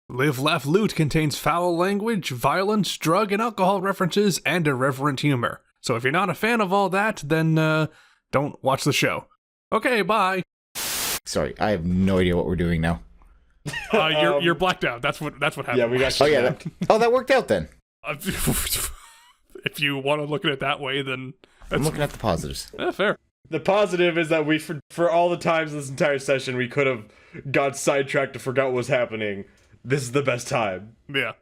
Live, Laugh, Loot contains foul language, violence, drug and alcohol references, and irreverent humor. So if you're not a fan of all that, then don't watch the show. Okay, bye. Sorry, I have no idea what we're doing now. You're blacked out. That's what happened. Yeah, we got. Oh yeah, that worked out then. If you want to look at it that way, then I'm looking at the positives. Fair. The positive is that we, for all the times in this entire session, we could have got sidetracked and forgot what was happening. This is the best time. Yeah.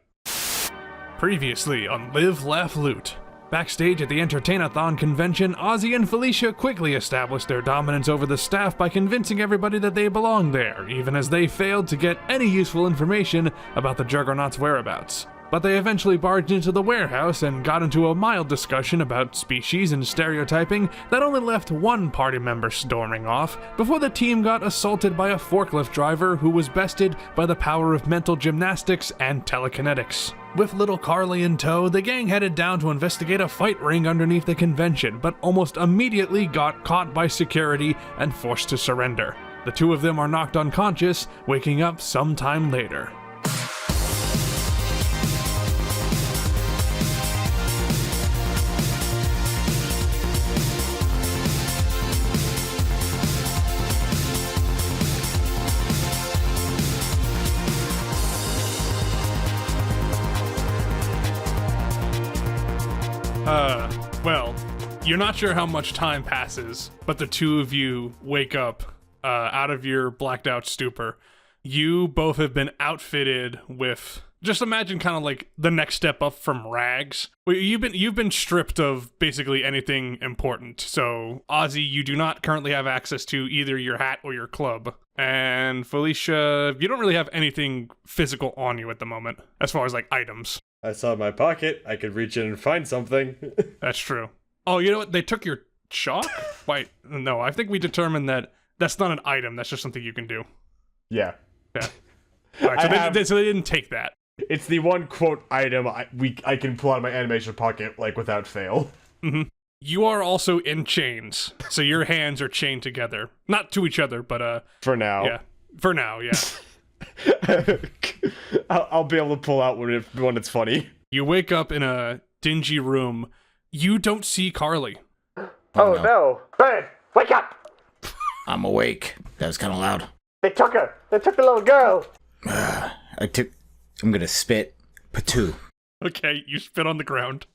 Previously on Live, Laugh, Loot. Backstage at the Entertainathon convention, Ozzy and Felicia quickly established their dominance over the staff by convincing everybody that they belonged there, even as they failed to get any useful information about the Juggernaut's whereabouts. But they eventually barged into the warehouse and got into a mild discussion about species and stereotyping that only left one party member storming off before the team got assaulted by a forklift driver who was bested by the power of mental gymnastics and telekinetics. With little Carly in tow, the gang headed down to investigate a fight ring underneath the convention, but almost immediately got caught by security and forced to surrender. The two of them are knocked unconscious, waking up sometime later. Well, you're not sure how much time passes, but the two of you wake up out of your blacked out stupor. You both have been outfitted with, just imagine kind of like the next step up from rags. You've been stripped of basically anything important. So, Ozzy, you do not currently have access to either your hat or your club. And Felicia, you don't really have anything physical on you at the moment, as far as like items. I saw in my pocket. I could reach in and find something. That's true. Oh, you know what? They took your chalk? Wait, no, I think we determined that that's not an item. That's just something you can do. Yeah. Yeah. All right, so they didn't take that. It's the one quote item I can pull out of my animation pocket like without fail. Mm-hmm. You are also in chains, so your hands are chained together, not to each other, but for now. Yeah. For now, yeah. I'll be able to pull out when it's funny. You wake up in a dingy room. You don't see Carly. Oh no. Ben, wake up! I'm awake. That was kind of loud. They took her. They took the little girl. I'm gonna spit. Patoo. Okay, you spit on the ground.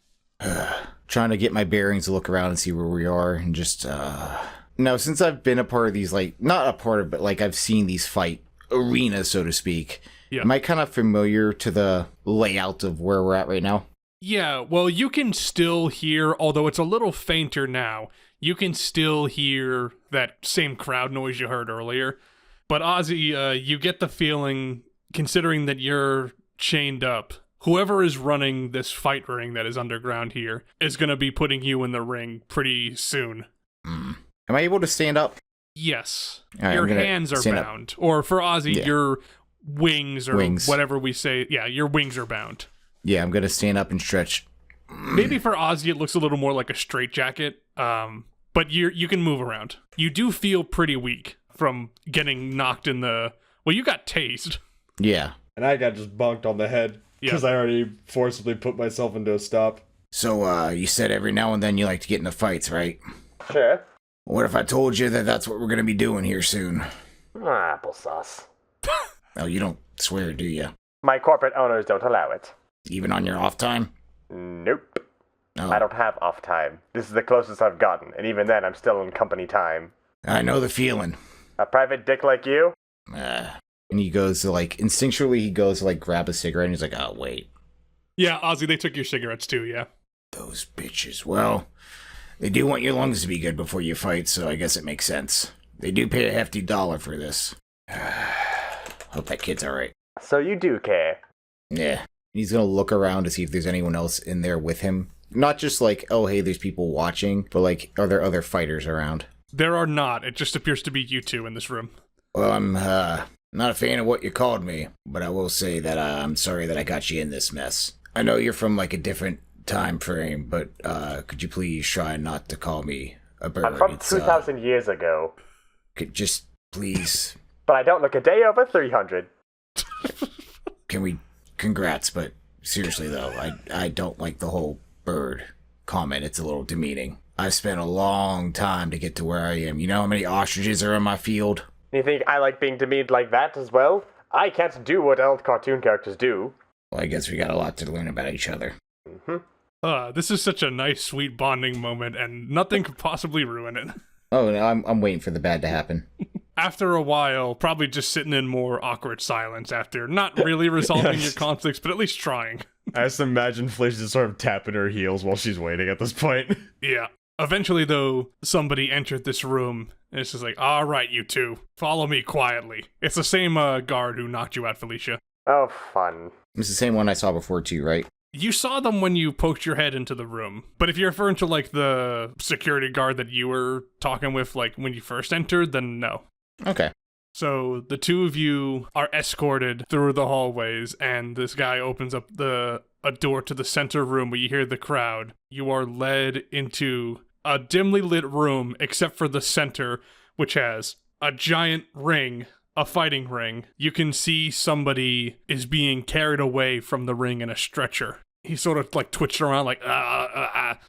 Trying to get my bearings to look around and see where we are, and just, Now, since I've been a part of these, like, not a part of, but, like, I've seen these fight arenas, so to speak. Yeah. Am I kind of familiar to the layout of where we're at right now? Yeah, well, you can still hear, although it's a little fainter now, you can still hear that same crowd noise you heard earlier. But Ozzy, you get the feeling, considering that you're chained up, whoever is running this fight ring that is underground here is going to be putting you in the ring pretty soon. Am I able to stand up? Yes. Right, your hands are bound. Up. Or for Ozzy, your wings or whatever we say. Yeah, your wings are bound. Yeah, I'm going to stand up and stretch. Maybe for Ozzy, it looks a little more like a straitjacket, but you can move around. You do feel pretty weak from getting knocked in the... Well, you got tased. Yeah. And I got just bonked on the head because I already forcibly put myself into a stop. So, you said every now and then you like to get into fights, right? Sure. What if I told you that that's what we're going to be doing here soon? Applesauce. Oh, you don't swear, do you? My corporate owners don't allow it. Even on your off time? Nope. Oh. I don't have off time. This is the closest I've gotten, and even then I'm still in company time. I know the feeling. A private dick like you? And he goes to, like, instinctually he goes to, like, grab a cigarette, and he's like, oh, wait. Yeah, Ozzy, they took your cigarettes too, yeah. Those bitches. Well, they do want your lungs to be good before you fight, so I guess it makes sense. They do pay a hefty dollar for this. Hope that kid's alright. So you do care? Yeah. He's gonna look around to see if there's anyone else in there with him. Not just like, oh, hey, there's people watching, but like, are there other fighters around? There are not. It just appears to be you two in this room. Well, I'm not a fan of what you called me, but I will say that I'm sorry that I got you in this mess. I know you're from like a different time frame, but could you please try not to call me a bird? I'm from 2,000 years ago. Could just please. But I don't look a day over 300. Congrats, but seriously though, I don't like the whole bird comment. It's a little demeaning. I've spent a long time to get to where I am. You know how many ostriches are in my field? You think I like being demeaned like that as well? I can't do what adult cartoon characters do. Well, I guess we got a lot to learn about each other. This is such a nice, sweet bonding moment, and nothing could possibly ruin it. Oh, no, I'm waiting for the bad to happen. After a while, probably just sitting in more awkward silence after not really resolving your conflicts, but at least trying. I just imagine Felicia just sort of tapping her heels while she's waiting at this point. Yeah. Eventually, though, somebody entered this room, and it's just like, all right, you two, follow me quietly. It's the same guard who knocked you out, Felicia. Oh, fun. It's the same one I saw before too, right? You saw them when you poked your head into the room, but if you're referring to, like, the security guard that you were talking with, like, when you first entered, then no. Okay. So the two of you are escorted through the hallways, and this guy opens up a door to the center room where you hear the crowd. You are led into a dimly lit room, except for the center, which has a giant ring, a fighting ring. You can see somebody is being carried away from the ring in a stretcher. He sort of like twitched around like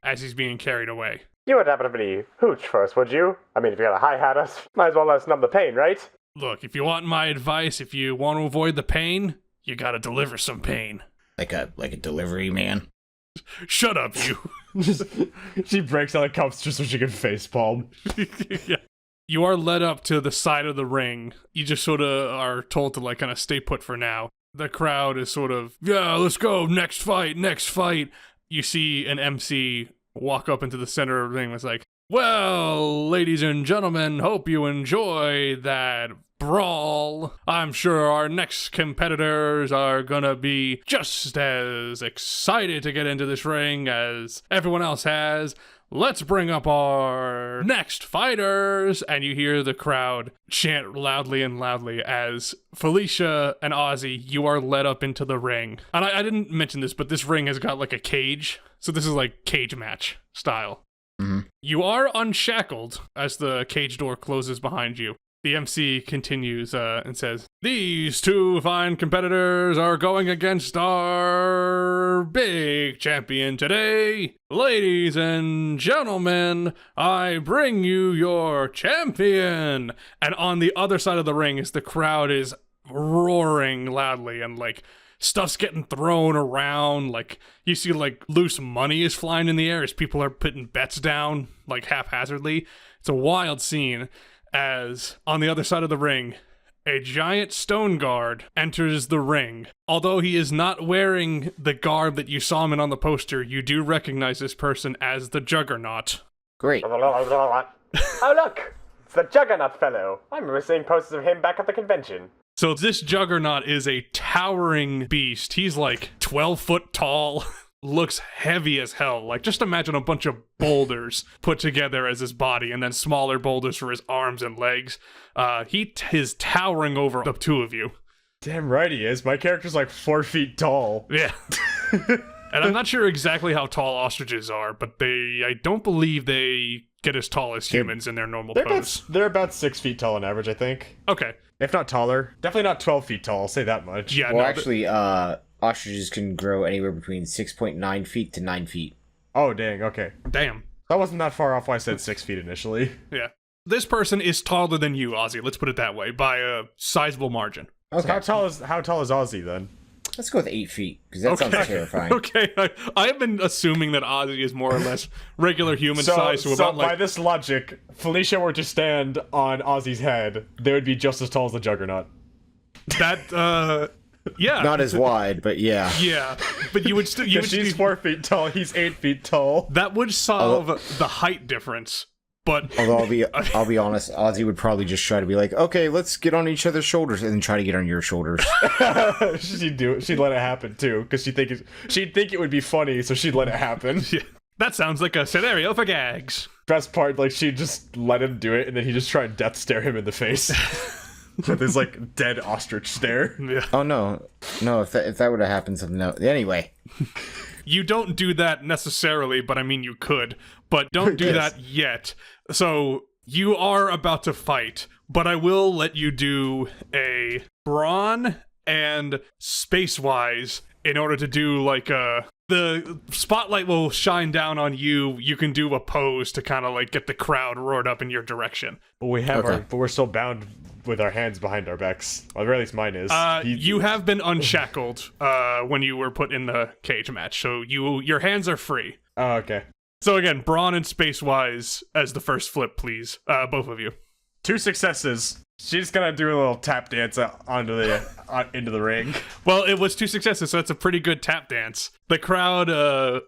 as he's being carried away. You would happen to be hooch first, would you? I mean, if you're gonna hi-hat us, might as well let us numb the pain, right? Look, if you want my advice, if you want to avoid the pain, you gotta deliver some pain. Like a delivery man. Shut up, you. She breaks out of cups just so she can facepalm. Yeah. You are led up to the side of the ring. You just sort of are told to like kind of stay put for now. The crowd is sort of, yeah, let's go, next fight, next fight. You see an MC walk up into the center of the ring and it's like, well, ladies and gentlemen, hope you enjoy that brawl. I'm sure our next competitors are gonna be just as excited to get into this ring as everyone else has. Let's bring up our next fighters. And you hear the crowd chant loudly and loudly as Felicia and Ozzy, you are led up into the ring. And I didn't mention this, but this ring has got like a cage. So this is like cage match style. Mm-hmm. You are unshackled as the cage door closes behind you. The MC continues and says, these two fine competitors are going against our big champion today. Ladies and gentlemen, I bring you your champion. And on the other side of the ring is the crowd is roaring loudly and like stuff's getting thrown around. Like you see like loose money is flying in the air as people are putting bets down like haphazardly. It's a wild scene. As, on the other side of the ring, a giant stone guard enters the ring. Although he is not wearing the garb that you saw him in on the poster, you do recognize this person as the Juggernaut. Great. Oh, look! It's the Juggernaut fellow. I remember seeing posters of him back at the convention. So this Juggernaut is a towering beast. He's like 12 foot tall. Looks heavy as hell. Like, just imagine a bunch of boulders put together as his body and then smaller boulders for his arms and legs. He is towering over the two of you. Damn right he is. My character's like 4 feet tall. Yeah. And I'm not sure exactly how tall ostriches are, but I don't believe they get as tall as humans in their normal pose. They're about 6 feet tall on average, I think. Okay. If not taller. Definitely not 12 feet tall, I'll say that much. Yeah, Well, no, actually, ostriches can grow anywhere between 6.9 feet to 9 feet. Oh, dang, okay. damn. That wasn't that far off when I said 6 feet initially. Yeah. This person is taller than you, Ozzy. Let's put it that way, by a sizable margin. Okay. So how tall is Ozzy then? Let's go with 8 feet, because that sounds terrifying. Okay, I have been assuming that Ozzy is more or less regular human size. So about by like this logic, Felicia were to stand on Ozzy's head, they would be just as tall as the Juggernaut. that. Yeah. Not as wide, but yeah. Yeah, but you would still. If she's 4 feet tall, he's 8 feet tall. That would solve the height difference. But Although I'll be honest, Ozzy would probably just try to be like, okay, let's get on each other's shoulders, and then try to get on your shoulders. She'd do it. She'd let it happen too, because she'd think it would be funny, so she'd let it happen. yeah, that sounds like a scenario for gags. Best part, like she'd just let him do it, and then he'd just try and death stare him in the face with his like dead ostrich stare. Yeah. Oh no, if that would have happened, something else. Anyway. You don't do that necessarily, but I mean you could. But don't do that yet. So you are about to fight, but I will let you do a brawn and space-wise, in order to do like the spotlight will shine down on you. You can do a pose to kind of like get the crowd roared up in your direction. But we have Okay. but we're still bound with our hands behind our backs. Well, or at least mine is. You have been unshackled when you were put in the cage match, so your hands are free. Oh, okay. So again, brawn and space-wise as the first flip, please, both of you. 2 successes. She's gonna do a little tap dance onto the into the ring. Well, it was 2 successes, so that's a pretty good tap dance. The crowd,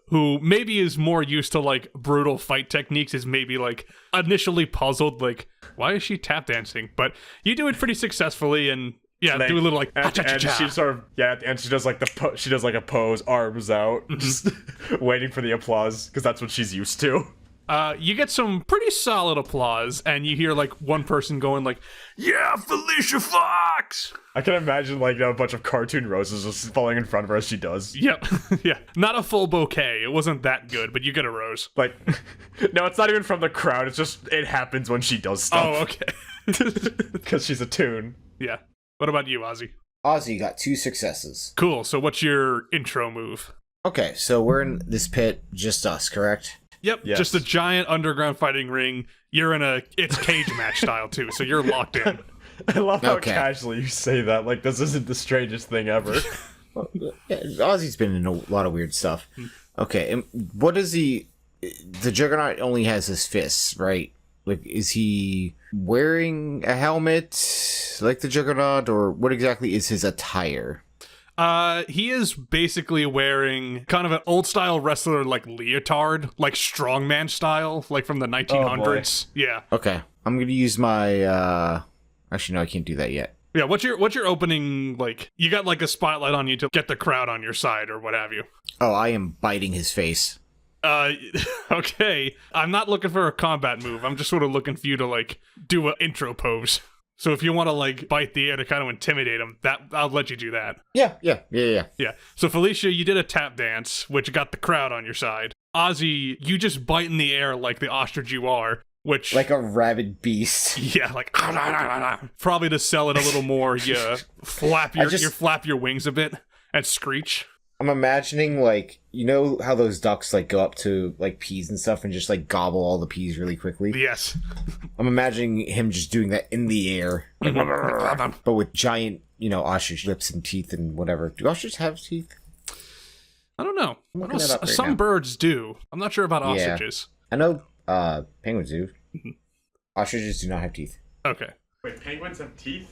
who maybe is more used to like brutal fight techniques, is maybe like initially puzzled, like, why is she tap dancing? But you do it pretty successfully, and yeah, do a little like and she sort of at the end she does like she does like a pose, arms out, just waiting for the applause because that's what she's used to. You get some pretty solid applause, and you hear like one person going like, "Yeah, Felicia Fox!" I can imagine like a bunch of cartoon roses just falling in front of her as she does. Yep, yeah, not a full bouquet. It wasn't that good, but you get a rose. Like, no, it's not even from the crowd. It's just it happens when she does stuff. Oh, okay. Because she's a toon. Yeah. What about you, Ozzy? Ozzy got 2 successes. Cool. So what's your intro move? Okay, so we're in this pit, just us, correct? Yep, Yes. just a giant underground fighting ring. You're in it's cage match style too, so you're locked in. I love how Okay. casually you say that. Like this isn't the strangest thing ever. Yeah, Ozzy's been in a lot of weird stuff. Okay, and what is the Juggernaut only has his fists, right? Like, is he wearing a helmet like the Juggernaut, or what exactly is his attire? He is basically wearing kind of an old style wrestler like leotard, like strongman style, like from the 1900s. Yeah. Okay, I'm gonna use my. Actually, no, I can't do that yet. Yeah, what's your opening, like, you got like a spotlight on you to get the crowd on your side or what have you. Oh, I am biting his face. Okay. I'm not looking for a combat move. I'm just sort of looking for you to like do an intro pose. So if you want to like bite the air to kind of intimidate him, that I'll let you do that. Yeah. Yeah. So Felicia, you did a tap dance, which got the crowd on your side. Ozzy, you just bite in the air like the ostrich you are, which Like a rabid beast. yeah, like probably to sell it a little more. You flap you flap your wings a bit and screech. I'm imagining, like, you know how those ducks, like, go up to, like, peas and stuff and just, like, gobble all the peas really quickly? Yes. I'm imagining him just doing that in the air. But with giant, ostrich lips and teeth and whatever. Do ostriches have teeth? I don't know. looking it up right Some now. birds do. I'm not sure about ostriches. I know penguins do. Ostriches do not have teeth. Okay. Wait, penguins have teeth?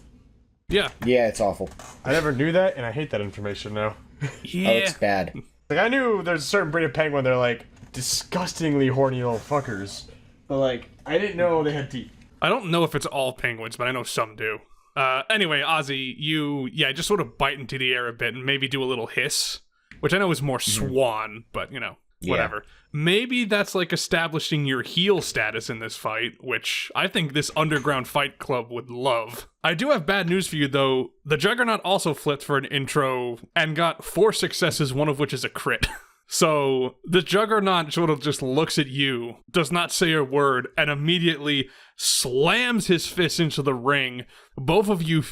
Yeah. Yeah, it's awful. I never knew that, and I hate that information now. Yeah. Oh, it's bad. Like, I knew there's a certain breed of penguin, they're like disgustingly horny little fuckers. But like, I didn't know they had teeth. I don't know if it's all penguins, but I know some do. Anyway, Ozzy, you just sort of bite into the air a bit and maybe do a little hiss, which I know is more swan, but whatever. Maybe that's like establishing your heel status in this fight, which I think this underground fight club would love. I do have bad news for you though. The Juggernaut also flipped for an intro and got 4 successes, one of which is a crit. So the Juggernaut sort of just looks at you, does not say a word, and immediately slams his fist into the ring. Both of you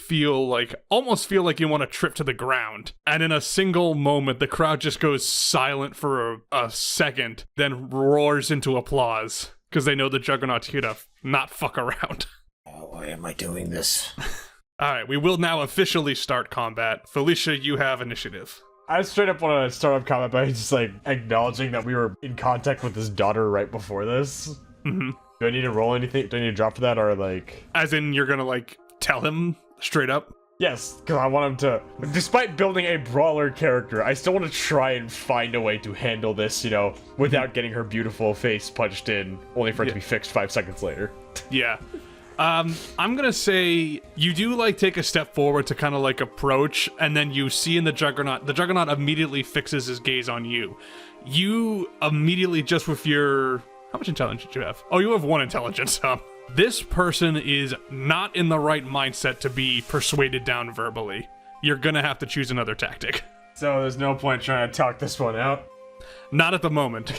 almost feel like you want to trip to the ground. And in a single moment, the crowd just goes silent for a second, then roars into applause, because they know the Juggernaut's here to not fuck around. Oh, why am I doing this? Alright, we will now officially start combat. Felicia, you have initiative. I straight up want to start up combat by just like acknowledging that we were in contact with his daughter right before this. Mm-hmm. Do I need to roll anything? Do I need to drop for that, or like? As in, you're gonna tell him straight up? Yes, because I want him to. Despite building a brawler character, I still want to try and find a way to handle this, without getting her beautiful face punched in, only for it to be fixed 5 seconds later. Yeah. I'm gonna say you do take a step forward to kind of approach, and then you see in the Juggernaut immediately fixes his gaze on you. You immediately, just with your, how much intelligence do you have? Oh, you have 1 intelligence. This person is not in the right mindset to be persuaded down verbally. You're gonna have to choose another tactic. So there's no point trying to talk this one out. Not at the moment.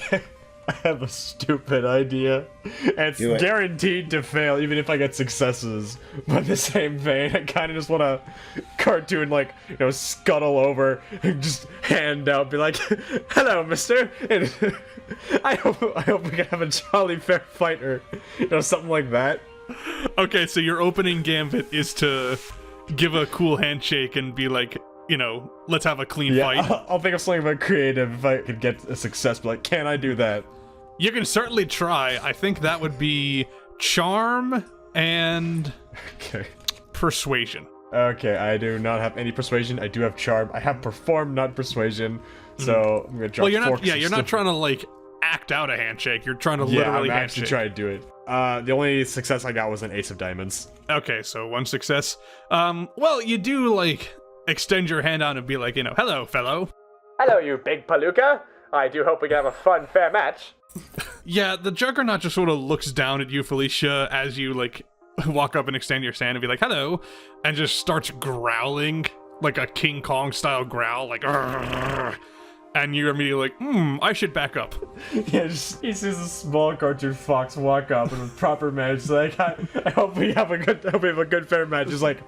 I have a stupid idea. And it's Do it. guaranteed to fail, even if I get successes. But in the same vein, I kind of just want to cartoon, like, you know, scuttle over and just hand out, be like, "Hello, mister," and I hope we can have a jolly fair fight, or, you know, something like that. Okay, so your opening gambit is to give a cool handshake and be like, you know, let's have a clean Yeah, fight. I'll think of something about creative if I could get a success. But like, can I do that? You can certainly try. I think that would be charm and Okay. persuasion. Okay, I do not have any persuasion. I do have charm. I have perform, not persuasion. So I'm gonna drop. Well, you're not. forks Yeah, and you're not stuff. trying to like act out a handshake. You're trying to Yeah, literally I'm actually handshake. trying to do it. The only success I got was an ace of diamonds. Okay, so one success. Well, you do like extend your hand out and be like, you know, hello, fellow. Hello, you big palooka. I do hope we can have a fun, fair match. Yeah, the Juggernaut just sort of looks down at you, Felicia, as you like walk up and extend your hand and be like, hello, and just starts growling like a King Kong style growl, like, "Arrgh." And you're immediately like, I should back up. Yeah, just, he sees a small cartoon fox walk up and with proper manners, like, I hope we have a good fair match. He's like,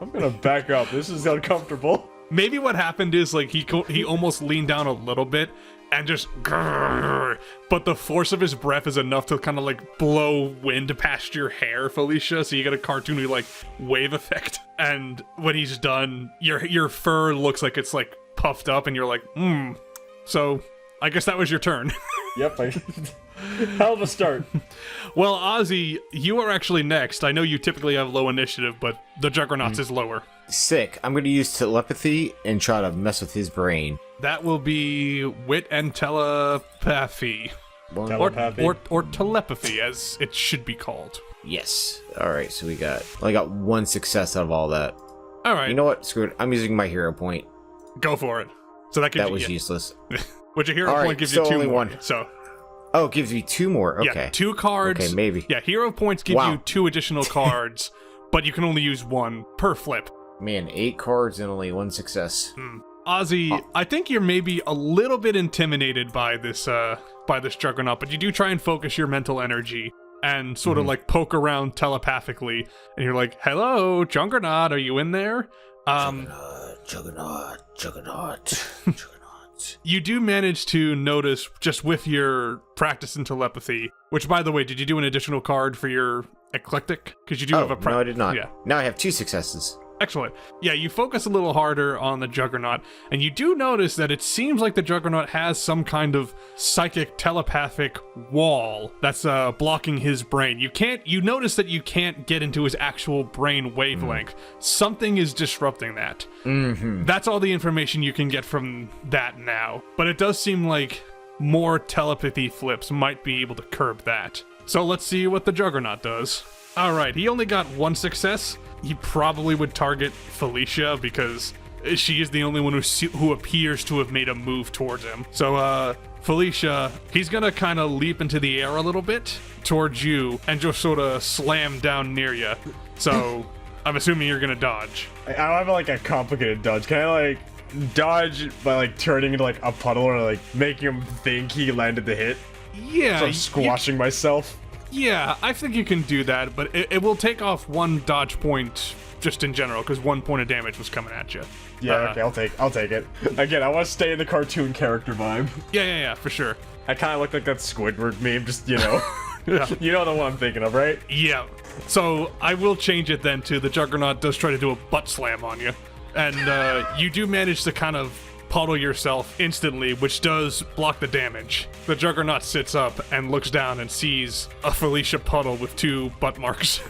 I'm gonna back up. This is uncomfortable. Maybe what happened is like he almost leaned down a little bit and just grrr, but the force of his breath is enough to kind of like blow wind past your hair, Felicia, so you get a cartoony like wave effect. And when he's done, your fur looks like it's like puffed up and you're like, so I guess that was your turn. Yep. Hell of a start. Well, Ozzy, you are actually next. I know you typically have low initiative, but the Juggernaut's is lower. Sick. I'm going to use telepathy and try to mess with his brain. That will be wit and telepathy. Telepathy. Or telepathy, as it should be called. Yes. All right. So I got one success out of all that. All right, You know what? Screw it. I'm using my hero point. go for it. So that gives That you, was useless. which a hero All point right, gives so you two only more. one. So Oh, it gives me two more. Okay. yeah, 2 cards. Okay, maybe. Yeah, hero points give Wow. you 2 additional cards, but you can only use 1 per flip. Man, 8 cards and only 1 success. Ozzy, I think you're maybe a little bit intimidated by this Juggernaut, but you do try and focus your mental energy and sort of like poke around telepathically, and you're like, "Hello, Juggernaut, are you in there?" Juggernaut. You do manage to notice just with your practice in telepathy, which, by the way, did you do an additional card for your eclectic? Because you do have a No, I did not. Yeah. Now I have 2 successes. Excellent. Yeah, you focus a little harder on the Juggernaut, and you do notice that it seems like the Juggernaut has some kind of psychic telepathic wall that's blocking his brain. You notice that you can't get into his actual brain wavelength. Something is disrupting that. That's all the information you can get from that now. But it does seem like more telepathy flips might be able to curb that. So let's see what the Juggernaut does. Alright, he only got 1 success. He probably would target Felicia because she is the only one who appears to have made a move towards him. So, Felicia, he's gonna kind of leap into the air a little bit towards you and just sort of slam down near you. So, I'm assuming you're gonna dodge. I don't have like a complicated dodge. Can I like dodge by like turning into like a puddle or like making him think he landed the hit? Yeah, So I'm squashing myself. Yeah, I think you can do that, but it will take off 1 dodge point just in general, because 1 point of damage was coming at you. Yeah, okay, I'll take it. Again, I want to stay in the cartoon character vibe. Yeah, for sure. I kind of look like that Squidward meme, just, you know. Yeah. You know the one I'm thinking of, right? Yeah. So I will change it then to the Juggernaut does try to do a butt slam on you. And you do manage to kind of puddle yourself instantly, which does block the damage. The Juggernaut sits up and looks down and sees a Felicia puddle with 2 butt marks.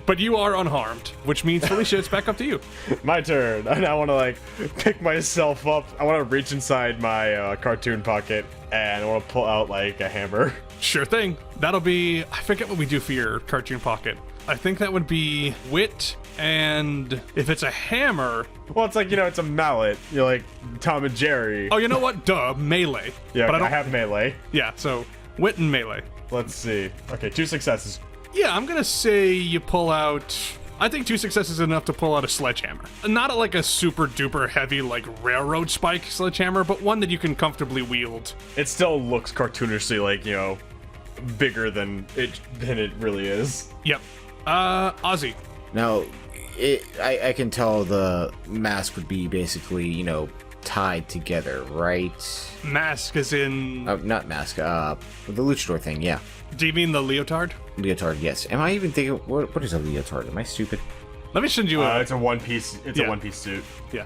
But you are unharmed, which means, Felicia, it's back up to you. My turn. And I want to, like, pick myself up. I want to reach inside my cartoon pocket, and I want to pull out, like, a hammer. Sure thing. That'll be... I forget what we do for your cartoon pocket. I think that would be wit, and if it's a hammer... Well, it's like, you know, it's a mallet. You're like Tom and Jerry. Oh, you know what? Duh, melee. Yeah, but I have melee. Yeah, so wit and melee. Let's see. Okay, 2 successes. Yeah, I'm gonna say you pull out I think 2 successes is enough to pull out a sledgehammer. Not like a super duper heavy like railroad spike sledgehammer, but one that you can comfortably wield. It still looks cartoonishly like, you know, bigger than it really is. Yep. Ozzy. Now, I can tell the mask would be basically, you know, tied together, right? Mask is in... Not mask, the luchador thing, yeah. Do you mean the leotard? Leotard, yes. Am I even thinking, what is a leotard? Am I stupid? Let me send you a... It's a one-piece, a one-piece suit. Yeah.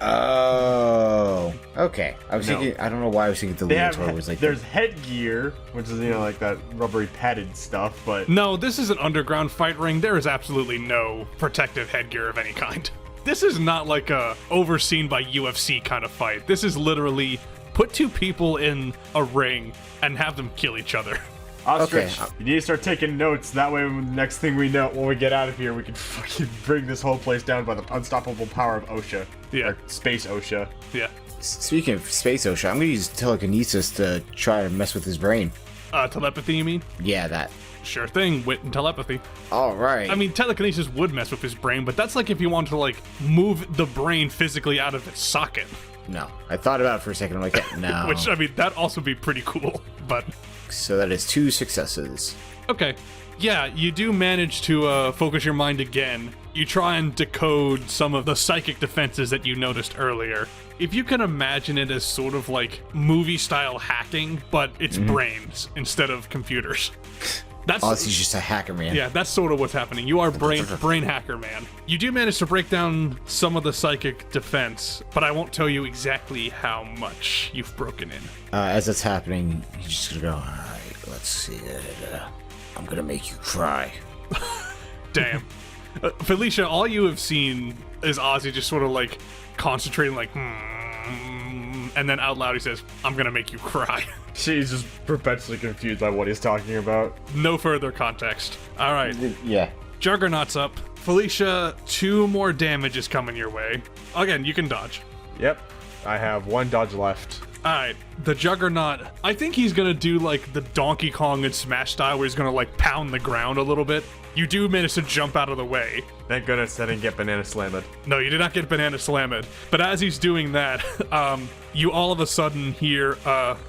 Oh, okay. I was thinking, I don't know why I was thinking the leotard was like... There's headgear, which is, you know, like that rubbery padded stuff, but... No, this is an underground fight ring. There is absolutely no protective headgear of any kind. This is not like a overseen by UFC kind of fight. This is literally put 2 people in a ring and have them kill each other. Ostrich, you need to start taking notes. That way, when the next thing we know, when we get out of here, we can fucking bring this whole place down by the unstoppable power of OSHA. Yeah. Or Space OSHA. Yeah. Speaking of Space OSHA, I'm going to use telekinesis to try to mess with his brain. Telepathy, you mean? Yeah, that. Sure thing, wit and telepathy. All right. I mean, telekinesis would mess with his brain, but that's like if you wanted to, like, move the brain physically out of its socket. No. I thought about it for a second. I'm like, no. Which, I mean, that'd also be pretty cool, but... So that is 2 successes. Okay. Yeah, you do manage to focus your mind again. You try and decode some of the psychic defenses that you noticed earlier. If you can imagine it as sort of like movie-style hacking, but it's brains instead of computers. That's Ozzy's just a hacker, man. Yeah, that's sort of what's happening. You are brain hacker, man. You do manage to break down some of the psychic defense, but I won't tell you exactly how much you've broken in. As that's happening, he's just gonna go, all right, let's see. I'm gonna make you cry. Damn. Felicia, all you have seen is Ozzy just sort of like concentrating, like, and then out loud he says, I'm gonna make you cry. She's just perpetually confused by what he's talking about. No further context. All right. Yeah. Juggernaut's up. Felicia, 2 more damage is coming your way. Again, you can dodge. Yep. I have 1 dodge left. Alright, the Juggernaut, I think he's gonna do like the Donkey Kong and Smash style where he's gonna like pound the ground a little bit. You do manage to jump out of the way. Thank goodness I didn't get banana slammed. No, you did not get banana slammed. But as he's doing that, you all of a sudden hear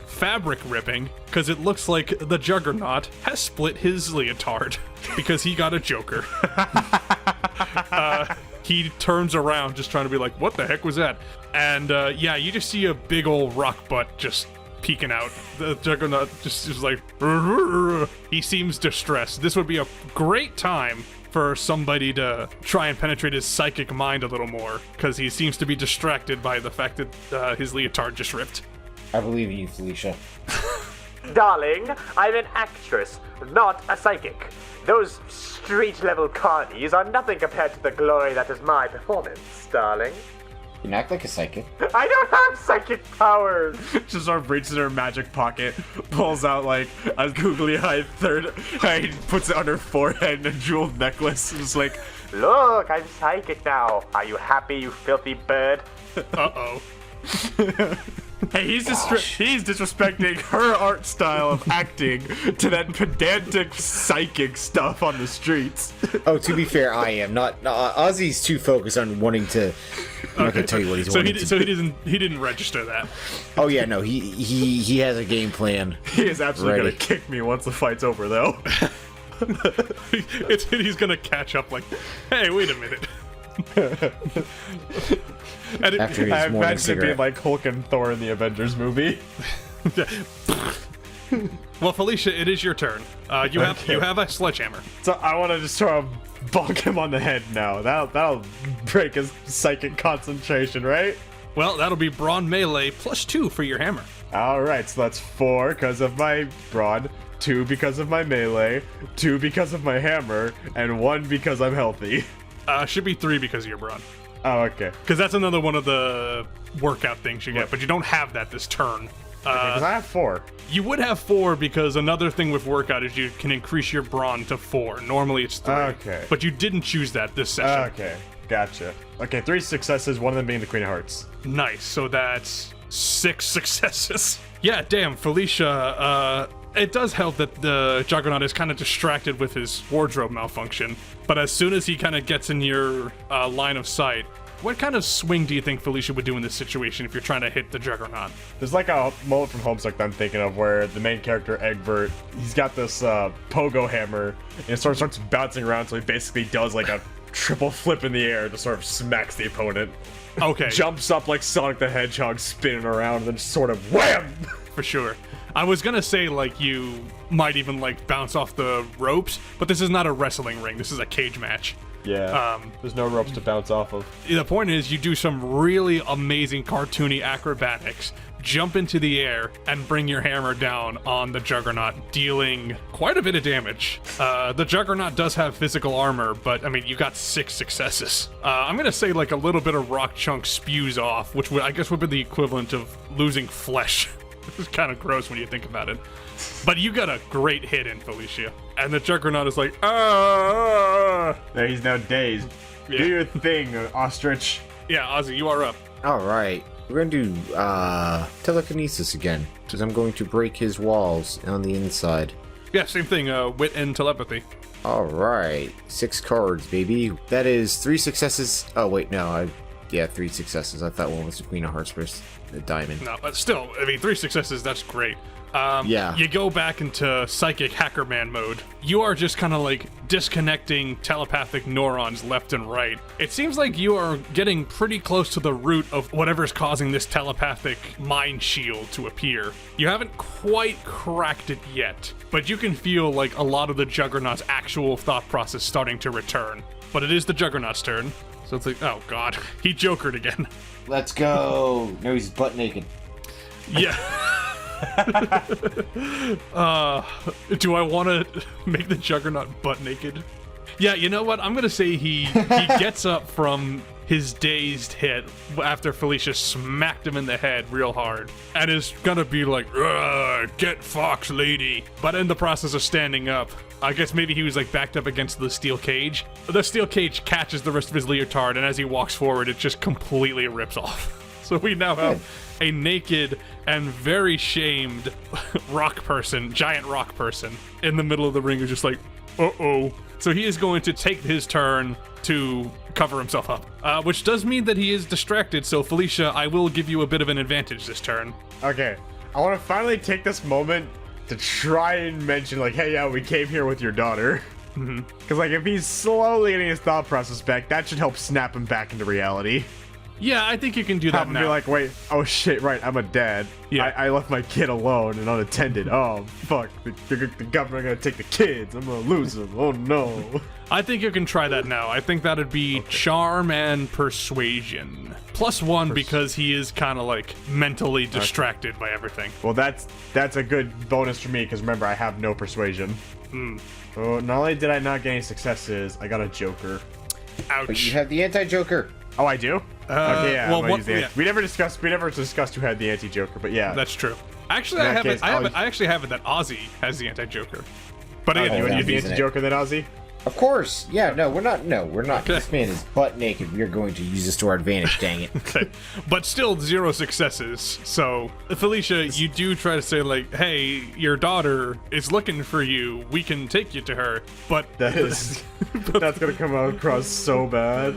fabric ripping, because it looks like the Juggernaut has split his leotard because he got a Joker. He turns around just trying to be like, what the heck was that? And yeah, you just see a big old rock butt just peeking out. The Juggernaut just is like, he seems distressed. This would be a great time for somebody to try and penetrate his psychic mind a little more, because he seems to be distracted by the fact that his leotard just ripped. I believe in you, Felicia. Darling, I'm an actress, not a psychic. Those street-level carnies are nothing compared to the glory that is my performance, darling. You act like a psychic. I don't have psychic powers! Shazar reaches in her magic pocket, pulls out like a googly-eyed third eye, puts it on her forehead and a jeweled necklace, and is like, Look, I'm psychic now. Are you happy, you filthy bird? Uh-oh. hey, he's disrespecting her art style of acting to that pedantic psychic stuff on the streets. Oh, to be fair, I am not. Ozzy's too focused on wanting to. I'm not gonna tell you what he's wanting to do. He didn't register that. Oh yeah, no, he has a game plan. He is absolutely gonna kick me once the fight's over, though. He's gonna catch up like, hey, wait a minute. And After his I morning imagine it cigarette. being like Hulk and Thor in the Avengers movie. Well, Felicia, it is your turn. You have a sledgehammer. So I want to just try to bonk him on the head now. That'll break his psychic concentration, right? Well, that'll be brawn melee +2 for your hammer. All right, so that's 4 because of my brawn, 2 because of my melee, 2 because of my hammer, and 1 because I'm healthy. Should be 3 because of your brawn. Oh, okay. Because that's another one of the workout things you get, but you don't have that this turn. Because I have 4. You would have 4 because another thing with workout is you can increase your brawn to 4. Normally it's 3. Okay. But you didn't choose that this session. Okay, gotcha. Okay, 3 successes, one of them being the Queen of Hearts. Nice. So that's 6 successes. Yeah, damn, Felicia, it does help that the Juggernaut is kind of distracted with his wardrobe malfunction. But as soon as he kind of gets in your line of sight, what kind of swing do you think Felicia would do in this situation if you're trying to hit the Juggernaut? There's like a moment from Homestuck that I'm thinking of where the main character, Egbert, he's got this pogo hammer and it sort of starts bouncing around, so he basically does like a triple flip in the air to sort of smacks the opponent. Okay. Jumps up like Sonic the Hedgehog spinning around and then just sort of wham! For sure. I was gonna say, like, you might even, like, bounce off the ropes, but this is not a wrestling ring. This is a cage match. Yeah, there's no ropes to bounce off of. The point is, you do some really amazing cartoony acrobatics, jump into the air, and bring your hammer down on the Juggernaut, dealing quite a bit of damage. The Juggernaut does have physical armor, but, I mean, you got 6 successes. I'm gonna say, like, a little bit of rock chunk spews off, which I guess would be the equivalent of losing flesh. It's kind of gross when you think about it. But you got a great hit in, Felicia. And the Juggernaut is like, ah! There, he's now dazed. Yeah. Do your thing, Ostrich. Yeah, Ozzy, you are up. All right. We're going to do telekinesis again, because I'm going to break his walls on the inside. Yeah, same thing, wit and telepathy. All right. 6 cards, baby. That is 3 successes. Oh, wait, no. 3 successes. I thought one was the Queen of Hearts versus the Diamond. No, but still, I mean, 3 successes, that's great. Yeah. You go back into psychic hacker man mode. You are just kind of like disconnecting telepathic neurons left and right. It seems like you are getting pretty close to the root of whatever's causing this telepathic mind shield to appear. You haven't quite cracked it yet, but you can feel like a lot of the Juggernaut's actual thought process starting to return. But it is the Juggernaut's turn. So it's like, oh god, he jokered again. Let's go. No, he's butt naked. Yeah. Do I want to make the Juggernaut butt naked? Yeah, you know what? I'm gonna say he gets up from his dazed hit after Felicia smacked him in the head real hard, and is gonna be like, "Get Fox, lady!" But in the process of standing up, I guess maybe he was like backed up against the steel cage. The steel cage catches the rest of his leotard, and as he walks forward, it just completely rips off. So we now have a naked and very shamed giant rock person in the middle of the ring who's just like, uh-oh. So he is going to take his turn to cover himself up, which does mean that he is distracted. So Felicia, I will give you a bit of an advantage this turn. Okay, I want to finally take this moment to try and mention, like, hey, yeah, we came here with your daughter. Because, like, if he's slowly getting his thought process back, that should help snap him back into reality. Yeah, I think you can do that Have him now. be like, wait, oh shit, right, I'm a dad. Yeah. I left my kid alone and unattended. Oh, fuck, the government gonna take the kids. I'm gonna lose them. Oh, no. I think you can try that now. I think that'd be charm and persuasion. +1 because he is kind of like mentally distracted by everything. Well, that's a good bonus for me, because remember, I have no persuasion. Oh, not only did I not get any successes, I got a Joker. Ouch. But you have the anti-Joker. Oh, I do? Okay, yeah, well, I'm gonna use the we never discussed who had the anti-Joker, but yeah. That's true. Actually, In I that case, I actually have it that Ozzy has the anti-Joker. But You again, want to yeah, use the using it. anti-Joker then, Ozzy? Of course. Yeah, no, we're not. No, we're not. Okay. This man is butt naked. We are going to use this to our advantage, dang it. okay. But still 0 successes. So, Felicia, you do try to say like, hey, your daughter is looking for you. We can take you to her. But That's gonna come across so bad.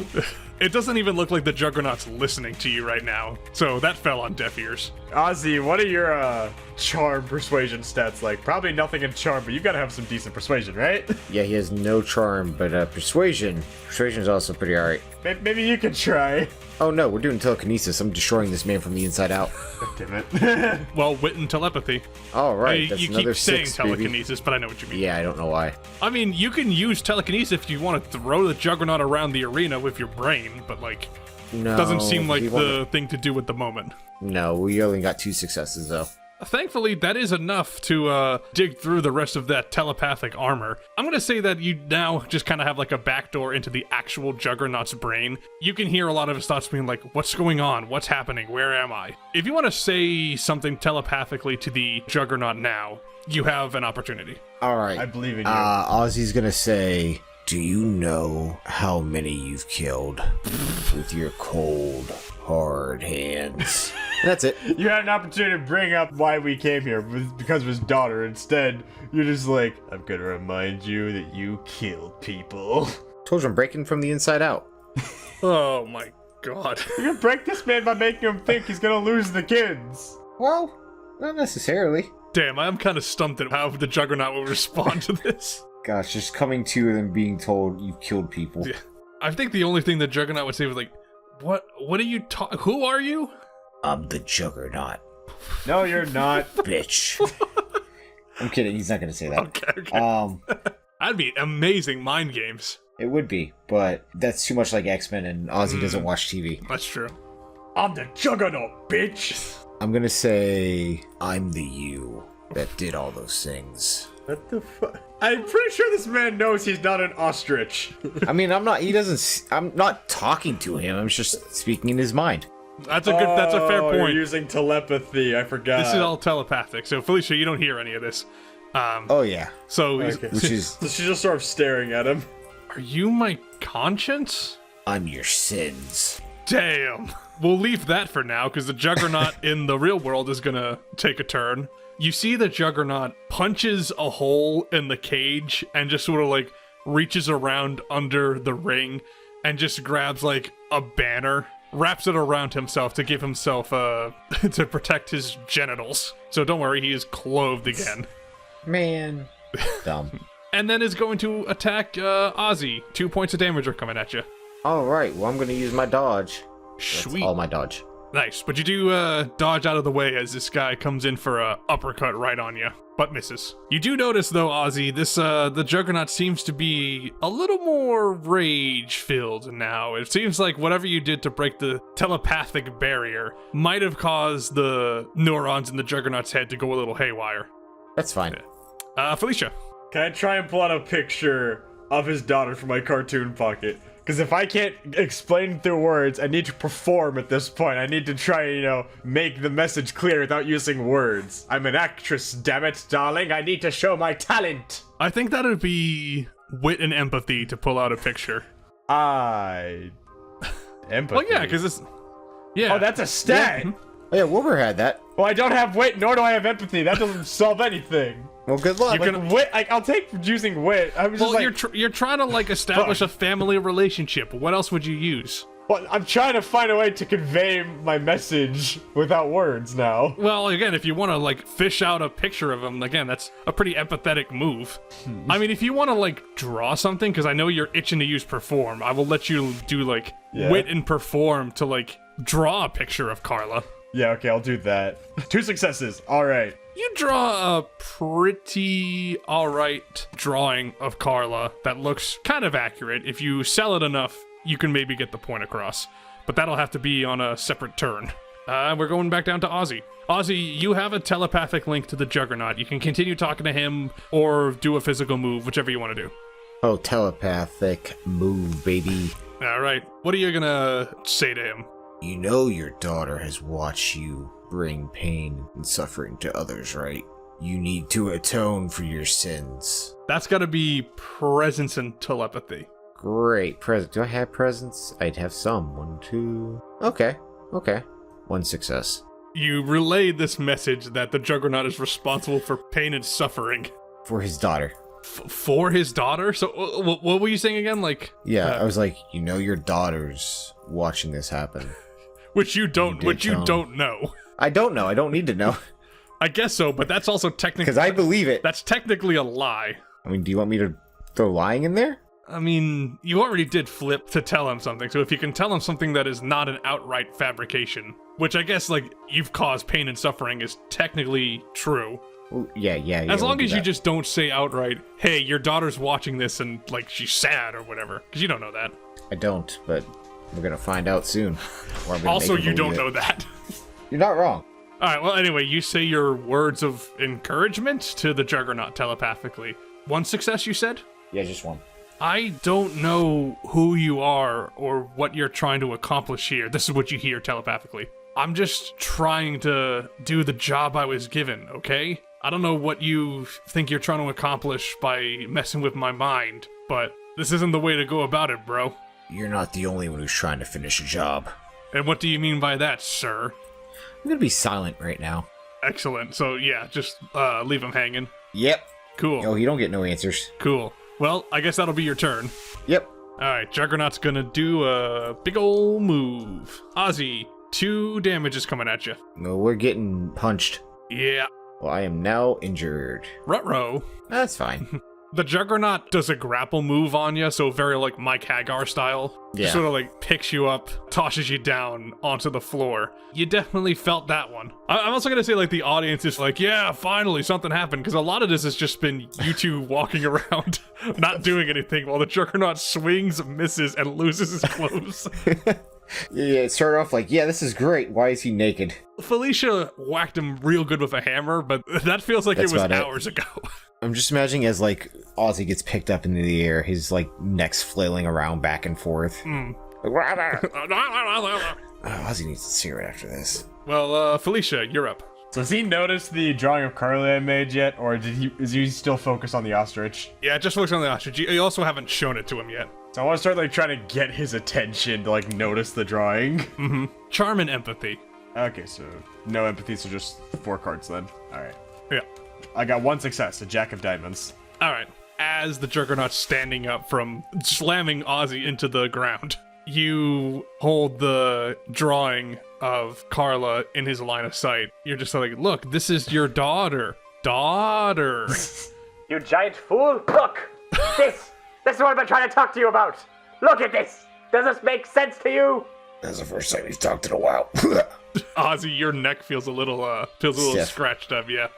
it doesn't even look like the Juggernaut's listening to you right now. So that fell on deaf ears. Ozzy, what are your charm persuasion stats like? Probably nothing in charm, but you gotta have some decent persuasion, right? Yeah, he has no charm, but persuasion. Persuasion is also pretty alright. Maybe you can try. Oh no, we're doing telekinesis. I'm destroying this man from the inside out. Damn it. Well, wit and telepathy. All right, Hey, that's you another keep saying 6, baby. telekinesis, but I know what you mean. Yeah, I don't know why. I mean, you can use telekinesis if you want to throw the Juggernaut around the arena with your brain, but like, No, doesn't seem like we the thing to do at the moment. No, we only got 2 successes though. Thankfully, that is enough to dig through the rest of that telepathic armor. I'm gonna say that you now just kind of have like a backdoor into the actual Juggernaut's brain. You can hear a lot of his thoughts being like, what's going on? What's happening? Where am I? If you want to say something telepathically to the Juggernaut now, you have an opportunity. All right. I believe in you. Ozzy's gonna say, do you know how many you've killed with your cold, hard hands? That's it. You had an opportunity to bring up why we came here because of his daughter. Instead, you're just like, I'm gonna remind you that you killed people. Told you I'm breaking from the inside out. Oh my god. You can break this man by making him think he's gonna lose the kids. Well, not necessarily. Damn, I'm kind of stumped at how the Juggernaut will respond to this. Gosh, just coming to you and being told you've killed people. Yeah. I think the only thing the Juggernaut would say was like, What are you who are you? I'm the Juggernaut, No, you're not. bitch. I'm kidding, he's not gonna say that. Okay. That'd be amazing mind games. It would be, but that's too much like X-Men and Ozzy doesn't watch TV. That's true. I'm the Juggernaut, bitch. I'm gonna say I'm the you that did all those things. What the fuck? I'm pretty sure this man knows he's not an ostrich. I mean, I'm not talking to him, I'm just speaking in his mind. That's a fair You're point. using telepathy. I forgot. This is all telepathic. So Felicia, you don't hear any of this. Oh yeah, So Okay. which is, So she's just sort of staring at him. are you my conscience? I'm your sins. Damn. We'll leave that for now, because the Juggernaut in the real world is gonna take a turn. You see the Juggernaut punches a hole in the cage and just sort of like reaches around under the ring and just grabs like a banner, wraps it around himself to give himself to protect his genitals. So don't worry, he is clothed again. Man, dumb. And then is going to attack Ozzy. 2 points of damage are coming at you. All right, well I'm gonna use my dodge. That's Sweet. all my dodge. Nice, but you do dodge out of the way as this guy comes in for a uppercut right on you, but misses. You do notice though, Ozzy, this the Juggernaut seems to be a little more rage-filled now. It seems like whatever you did to break the telepathic barrier might have caused the neurons in the Juggernaut's head to go a little haywire. That's fine. Felicia. Can I try and pull out a picture of his daughter from my cartoon pocket? Because if I can't explain through words, I need to perform at this point. I need to try, make the message clear without using words. I'm an actress, damn it, darling. I need to show my talent. I think that would be wit and empathy to pull out a picture. Empathy. Well, yeah, because it's... Yeah. Oh, that's a stat. Oh yeah, Wilbur had that. Well, I don't have wit, nor do I have empathy. That doesn't solve anything. Well, good luck. Wit, I'll take using wit. I was Well, just like, you're trying to like establish a family relationship. What else would you use? well, I'm trying to find a way to convey my message without words now. Well, again, if you want to like fish out a picture of him, again, that's a pretty empathetic move. I mean, if you want to like draw something, because I know you're itching to use perform, I will let you do like wit and perform to like draw a picture of Carla. Yeah, okay, I'll do that. 2 successes. All right. You draw a pretty alright drawing of Carla that looks kind of accurate. If you sell it enough, you can maybe get the point across. But that'll have to be on a separate turn. We're going back down to Ozzy. Ozzy, you have a telepathic link to the Juggernaut. You can continue talking to him or do a physical move, whichever you want to do. Oh, telepathic move, baby. Alright, what are you gonna say to him? You know your daughter has watched you bring pain and suffering to others, right? You need to atone for your sins. That's gotta be presence and telepathy. Great. Do I have presence? I'd have some. 1, 2... Okay. 1 success. You relay this message that the Juggernaut is responsible for pain and suffering. For his daughter. For his daughter? So, what were you saying again? Like, Yeah, I was like, you know your daughter's watching this happen. which you don't know. I don't know. I don't need to know. I guess so, but that's also technically Because I believe it. that's technically a lie. I mean, do you want me to throw lying in there? I mean, you already did flip to tell him something, so if you can tell him something that is not an outright fabrication, which I guess, like, you've caused pain and suffering is technically true. Well, yeah. As we'll long do as you that. just don't say outright, hey, your daughter's watching this and, like, she's sad or whatever, because you don't know that. I don't, but we're gonna find out soon. Or I'm gonna Also, make him you don't believe know that. it. You're not wrong. Alright, well, anyway, you say your words of encouragement to the Juggernaut telepathically. 1 success, you said? Yeah, just 1. I don't know who you are or what you're trying to accomplish here. This is what you hear telepathically. I'm just trying to do the job I was given, okay? I don't know what you think you're trying to accomplish by messing with my mind, but this isn't the way to go about it, bro. You're not the only one who's trying to finish a job. And what do you mean by that, sir? I'm gonna be silent right now. Excellent. So, yeah, just leave him hanging. Yep. Cool. Oh, you don't get no answers. Cool. Well, I guess that'll be your turn. Yep. Alright, Juggernaut's gonna do a big ol' move. Ozzy, 2 damage is coming at you. No, we're getting punched. Yeah. Well, I am now injured. Ruh-roh. That's fine. The Juggernaut does a grapple move on you, so very like Mike Hagar style. Yeah. Sort of like picks you up, tosses you down onto the floor. You definitely felt that one. I'm also gonna say like the audience is like, yeah, finally something happened, because a lot of this has just been you two walking around, not doing anything, while the Juggernaut swings, misses, and loses his clothes. Yeah, it started off like, yeah, this is great. Why is he naked? Felicia whacked him real good with a hammer, but that feels like That's it was about it. hours ago. I'm just imagining as like Ozzy gets picked up into the air, his like neck's flailing around back and forth. Like, Ozzy needs a cigarette after this. Well, Felicia, you're up. So has he noticed the drawing of Carly I made yet, or is he still focused on the ostrich? Yeah, just focus on the ostrich. You also haven't shown it to him yet. So I want to start like trying to get his attention to like notice the drawing. Charm and empathy. Okay, so no empathy, so just 4 cards then. All right. Yeah. I got 1 success, a Jack of Diamonds. All right. As the Juggernaut's standing up from slamming Ozzy into the ground, you hold the drawing of Carla in his line of sight. You're just like, look, this is your daughter. Daughter. You giant fool! Look! This is what I've been trying to talk to you about! Look at this! Does this make sense to you? That's the first time he's talked in a while. Ozzy, your neck feels a little Stiff. scratched up, yeah.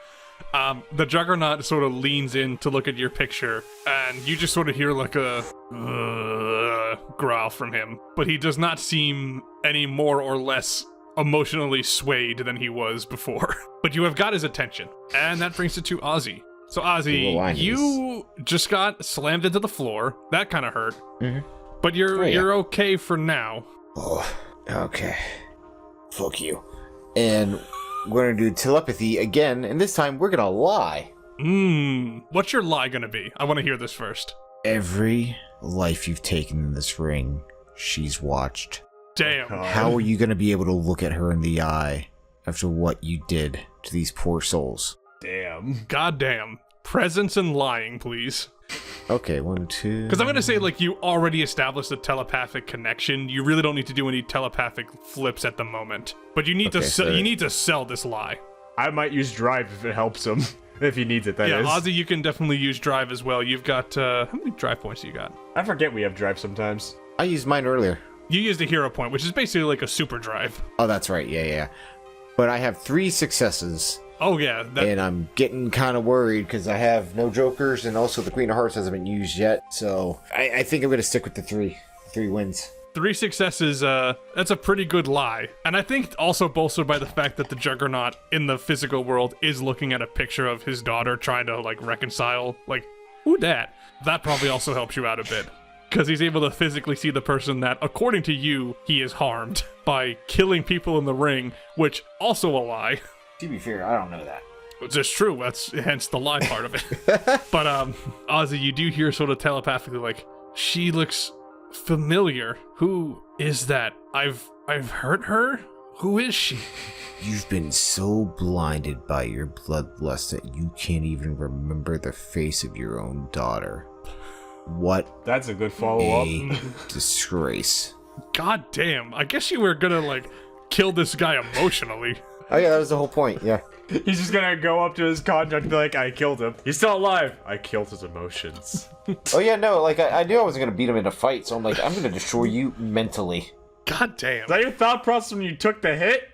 The Juggernaut sort of leans in to look at your picture, and you just sort of hear like a growl from him. But he does not seem any more or less emotionally swayed than he was before. But you have got his attention, and that brings it to Ozzy. So Ozzy, you just got slammed into the floor. That kind of hurt. Mm-hmm. But you're okay for now. Oh, okay. Fuck you. And we're gonna do telepathy again, and this time we're gonna lie. What's your lie gonna be? I want to hear this first. Every life you've taken in this ring, she's watched. Damn. How are you gonna be able to look at her in the eye after what you did to these poor souls? Damn. Goddamn. Presence and lying, please. Okay, 1, 2... Because I'm going to say, like, you already established a telepathic connection. You really don't need to do any telepathic flips at the moment. But you need you need to sell this lie. I might use drive if it helps him. If he needs it, that is. Yeah, Ozzy, you can definitely use drive as well. You've got, how many drive points do you got? I forget we have drive sometimes. I used mine earlier. You used a hero point, which is basically like a super drive. Oh, that's right, yeah. But I have 3 successes. Oh, yeah. And I'm getting kind of worried because I have no jokers, and also the Queen of Hearts hasn't been used yet. So I think I'm going to stick with the 3 wins. 3 successes, that's a pretty good lie. And I think also bolstered by the fact that the Juggernaut in the physical world is looking at a picture of his daughter trying to, like, reconcile. Like, who dat? That probably also helps you out a bit. Because he's able to physically see the person that, according to you, he is harmed by killing people in the ring, which also a lie. To be fair, I don't know that. It's just true. That's hence the lie part of it. But Ozzy, you do hear sort of telepathically like, she looks familiar. Who is that? I've hurt her? Who is she? You've been so blinded by your bloodlust that you can't even remember the face of your own daughter. What That's a good follow-up. a disgrace. God damn. I guess you were gonna like kill this guy emotionally. Oh yeah, that was the whole point, yeah. He's just gonna go up to his contract and be like, I killed him. He's still alive. I killed his emotions. Oh yeah, no, like I knew I wasn't going to beat him in a fight, so I'm like, I'm going to destroy you mentally. God damn. Is that your thought process when you took the hit?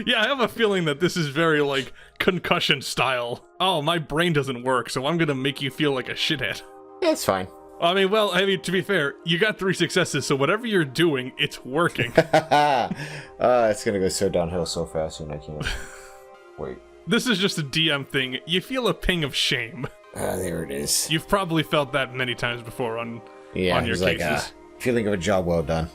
Yeah, I have a feeling that this is very like concussion style. Oh, my brain doesn't work, so I'm gonna make you feel like a shithead. Yeah, it's fine. To be fair, you got 3 successes, so whatever you're doing, it's working. It's going to go so downhill so fast and I can't wait. This is just a DM thing. You feel a ping of shame. There it is. You've probably felt that many times before on your it's cases. like feeling of a job well done.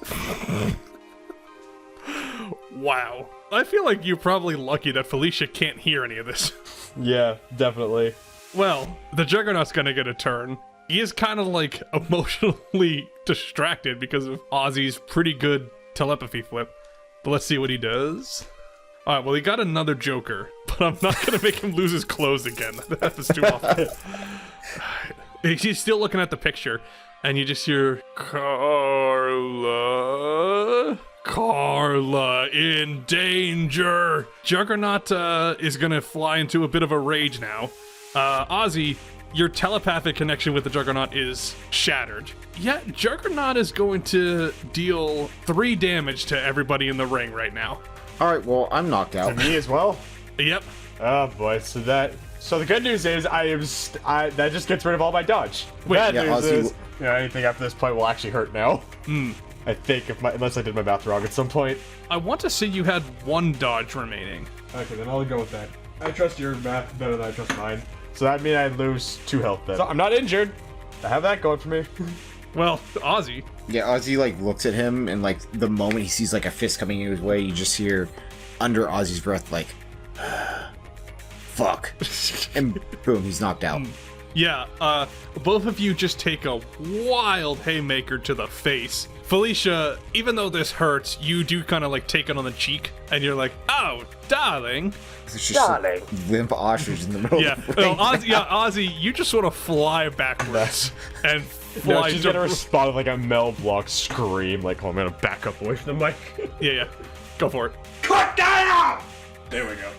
Wow. I feel like you're probably lucky that Felicia can't hear any of this. Yeah, definitely. Well, the Juggernaut's gonna get a turn. He is kind of like emotionally distracted because of Ozzy's pretty good telepathy flip. But let's see what he does. Alright, well, he got another Joker, but I'm not gonna make him lose his clothes again. That happens too often. He's still looking at the picture. and you just hear Carla in danger. Juggernaut is gonna fly into a bit of a rage now. Ozzy, your telepathic connection with the Juggernaut is shattered. Yet Juggernaut is going to deal 3 damage to everybody in the ring right now. All right, well, I'm knocked To out. me as well. Yep. Oh boy, so the good news is that just gets rid of all my dodge. Wait, Bad yeah, news Ozzy is anything after this point will actually hurt now. I think unless I did my math wrong at some point. I want to say you had 1 dodge remaining. Okay, then I'll go with that. I trust your math better than I trust mine. So that means I lose 2 health then. So I'm not injured. I have that going for me. Well, Ozzy. Yeah, Ozzy like looks at him, and like the moment he sees like a fist coming his way, you just hear under Ozzy's breath like, "Fuck," and boom, he's knocked out. Yeah, both of you just take a wild haymaker to the face. Felicia, even though this hurts, you do kind of like take it on the cheek, and you're like, "Oh, darling." There's just Darling. limp ostrich in the middle. Yeah, of the ring. Ozzy, you just sort of fly backwards and No, fly. she's gonna respond with like a Mel Block scream, like, "Oh, I'm gonna back up away from the mic." Yeah, go for it. Cut down! There we go.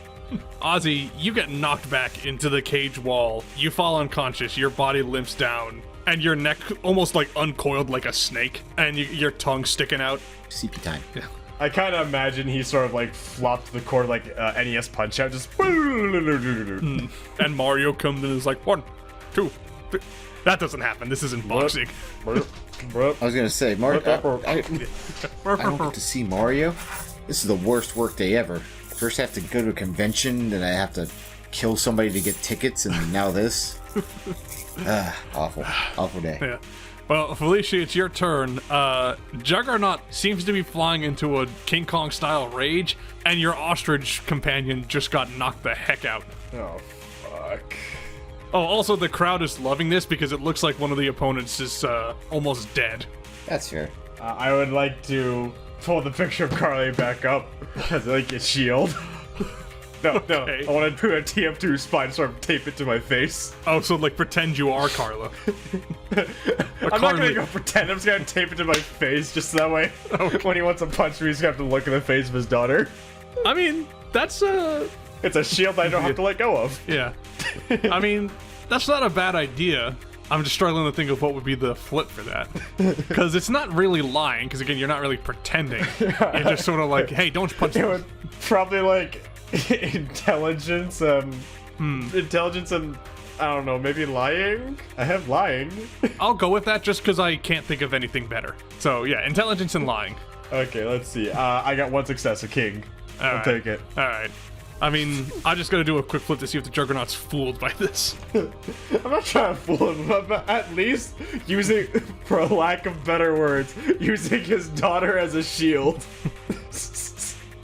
Ozzy, you get knocked back into the cage wall. You fall unconscious. Your body limps down, and your neck almost like uncoiled like a snake, and your tongue sticking out. CP time. I kind of imagine he sort of like flopped to the cord like NES Punch Out, just. And Mario comes in and is like 1, 2, 3. That doesn't happen. This isn't boxing. I was gonna say, Mario. I don't get to see Mario. This is the worst work day ever. First, I have to go to a convention, then I have to kill somebody to get tickets, and now this. Awful day. Yeah. Well, Felicia, it's your turn. Juggernaut seems to be flying into a King Kong style rage, and your ostrich companion just got knocked the heck out. Oh, fuck. Oh, also the crowd is loving this because it looks like one of the opponents is almost dead. That's fair. I would like to pull the picture of Carly back up as like a shield. No, Okay. I want to do a TF2 spine, sort of tape it to my face. Oh, so like pretend you are Carla. I'm not gonna go pretend, I'm just gonna tape it to my face, just that way when he wants to punch me, he's gonna have to look in the face of his daughter. I mean, that's It's a shield I don't have to let go of. yeah. I mean, that's not a bad idea. I'm just struggling to think of what would be the flip for that. Because it's not really lying, because again, you're not really pretending. You're just sort of like, hey, don't punch It me. would probably like intelligence, intelligence and I don't know, maybe lying? I have lying. I'll go with that just because I can't think of anything better. So yeah, intelligence and lying. Okay, let's see. I got 1 success, a king. I'll right. take it. Alright. I mean, I just gotta do a quick flip to see if the Juggernaut's fooled by this. I'm not trying to fool him, but at least using, for a lack of better words, using his daughter as a shield.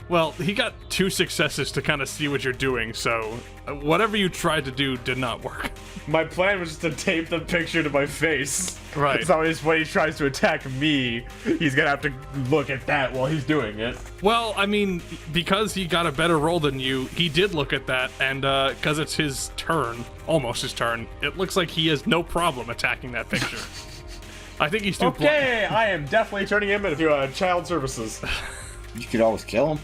Well, he got 2 successes to kind of see what you're doing, so whatever you tried to do did not work. My plan was just to tape the picture to my face. Right. So when he tries to attack me, he's gonna have to look at that while he's doing it. Well, I mean, because he got a better roll than you, he did look at that, and because it's his turn, almost his turn, it looks like he has no problem attacking that picture. I think he's too Okay, I am definitely turning him into child services. You could always kill him.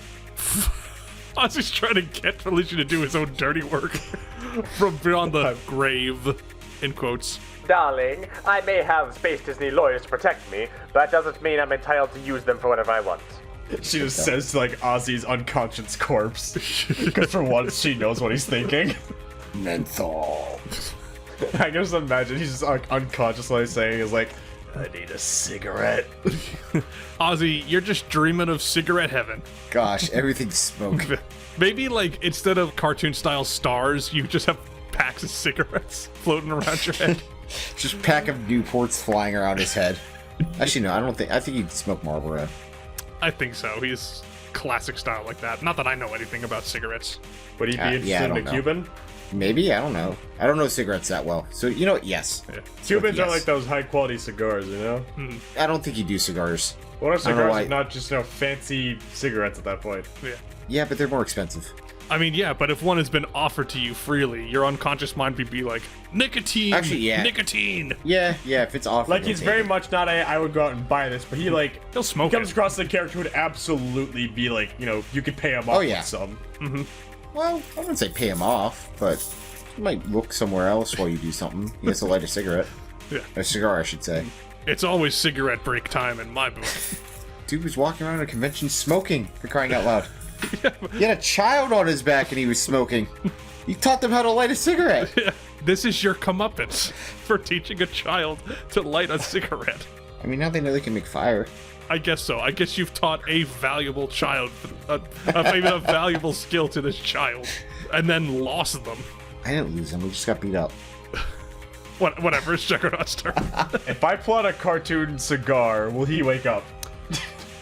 I was just trying to get Felicia to do his own dirty work from beyond the grave, in quotes. Darling, I may have Space Disney lawyers to protect me, but that doesn't mean I'm entitled to use them for whatever I want. She just says to like Ozzy's unconscious corpse. Because for once she knows what he's thinking. Menthol. I can just imagine he's just unconsciously saying is like, I need a cigarette. Ozzy, you're just dreaming of cigarette heaven. Gosh, everything's smoke. Maybe, like, instead of cartoon-style stars, you just have packs of cigarettes floating around your head. Just pack of Newports flying around his head. Actually, no, I think he'd smoke Marlboro. I think so. He's classic style like that. Not that I know anything about cigarettes. Would he be interested yeah, I in a don't know. Cuban? Maybe, I don't know. I don't know cigarettes that well. So, you know what? Yes. Yeah. Cubans Yes. are like those high quality cigars, you know? I don't think he'd do cigars. What are I don't know cigars why- if not just fancy cigarettes at that point? Yeah. Yeah, but they're more expensive. I mean, yeah, but if one has been offered to you freely, your unconscious mind would be like, nicotine! Actually, yeah. Nicotine! Yeah, if it's offered. Like, he's very much not I would go out and buy this, but he, like, He'll smoke comes it. across the character who would absolutely be like, you know, you could pay him off yeah. with some. Well, I wouldn't say pay him off, but you might look somewhere else while you do something. He has to light a cigarette. Yeah. A cigar, I should say. It's always cigarette break time in my book. Dude was walking around a convention smoking, for crying out loud. He had a child on his back and he was smoking. You taught them how to light a cigarette. This is your comeuppance for teaching a child to light a cigarette. I mean, now they know they can make fire. I guess so. I guess you've taught a valuable child, maybe a valuable skill to this child, and then lost them. I didn't lose him, we just got beat up. Whatever, it's Juggernaut's turn. If I pull out a cartoon cigar, will he wake up?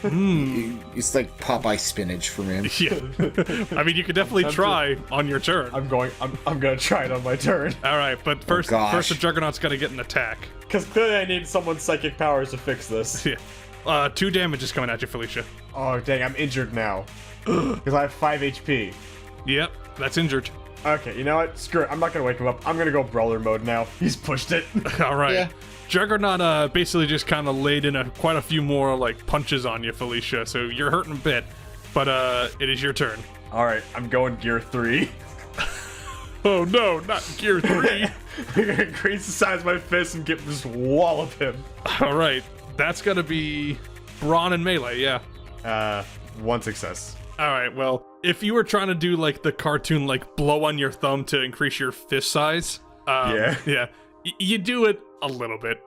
It's like Popeye spinach from him. Yeah. I mean, you could definitely try on your turn. I'm gonna try it on my turn. All right, but first the Juggernaut's got to get an attack. Because clearly I need someone's psychic powers to fix this. Yeah. 2 damage is coming at you, Felicia. Oh, dang, I'm injured now. Because I have 5 HP. Yep, that's injured. Okay, you know what? Screw it. I'm not gonna wake him up. I'm gonna go brawler mode now. He's pushed it. All right. Yeah. Juggernaut basically just kind of laid in quite a few more like punches on you, Felicia. So you're hurting a bit, but it is your turn. Alright, I'm going gear 3. Oh no, not gear 3. I'm gonna increase the size of my fist and just wallop him. All right, that's gonna be brawn and melee. Yeah. 1 success. All right. Well, if you were trying to do like the cartoon, like blow on your thumb to increase your fist size, yeah, you do it a little bit.